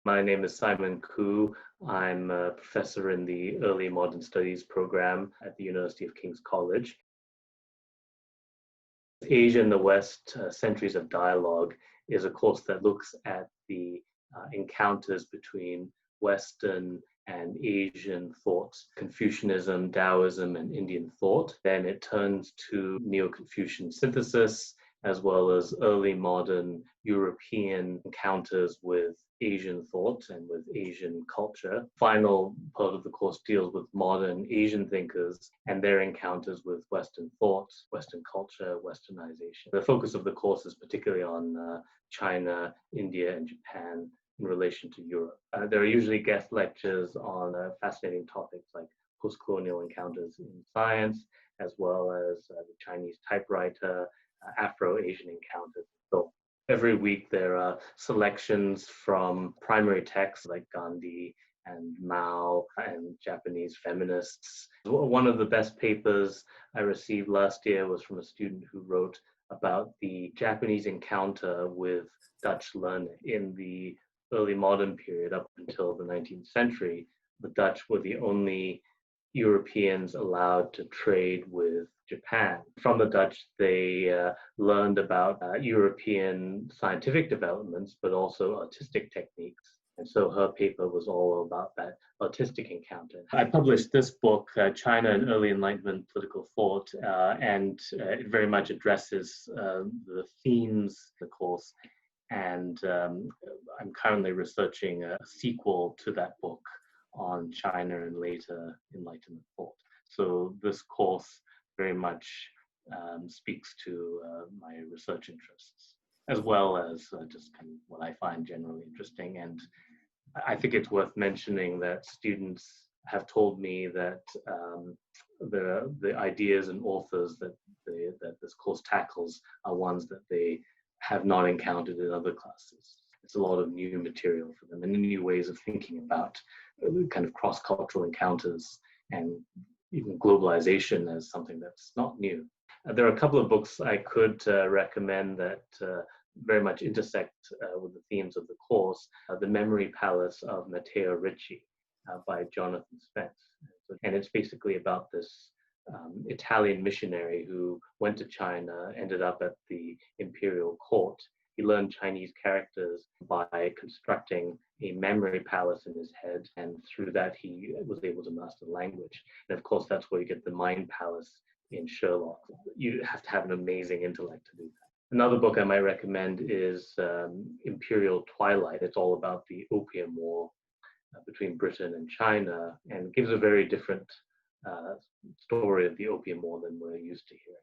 My name is Simon Koo. I'm a professor in the Early Modern Studies program at the University of King's College. Asia in the West, Centuries of Dialogue is a course that looks at the encounters between Western and Asian thoughts, Confucianism, Taoism, and Indian thought. Then it turns to Neo-Confucian synthesis, as well as early modern European encounters with Asian thought and with Asian culture. Final part of the course deals with modern Asian thinkers and their encounters with Western thought, Western culture, Westernization. The focus of the course is particularly on China, India, and Japan in relation to Europe. There are usually guest lectures on fascinating topics like post-colonial encounters in science, as well as the Chinese typewriter, Afro-Asian encounters. So every week there are selections from primary texts like Gandhi and Mao and Japanese feminists. One of the best papers I received last year was from a student who wrote about the Japanese encounter with Dutch learning in the early modern period up until the 19th century. The Dutch were the only Europeans allowed to trade with Japan. From the Dutch, they learned about European scientific developments, but also artistic techniques. And so her paper was all about that artistic encounter. I published this book, China and Early Enlightenment Political Thought, and it very much addresses the themes of the course. And I'm currently researching a sequel to that book on China and later Enlightenment thought. So this course very much speaks to my research interests, as well as just kind of what I find generally interesting. And I think it's worth mentioning that students have told me that the ideas and authors that this course tackles are ones that they have not encountered in other classes. It's a lot of new material for them and new ways of thinking about kind of cross-cultural encounters and even globalization as something that's not new. There are a couple of books I could recommend that very much intersect with the themes of the course. The Memory Palace of Matteo Ricci by Jonathan Spence. And it's basically about this Italian missionary who went to China, ended up at the imperial court. He learned Chinese characters by constructing a memory palace in his head, and through that he was able to master the language. And of course, that's where you get the mind palace in Sherlock. You have to have an amazing intellect to do that. Another book I might recommend is Imperial Twilight. It's all about the Opium War between Britain and China, and gives a very different story of the Opium War than we're used to hearing.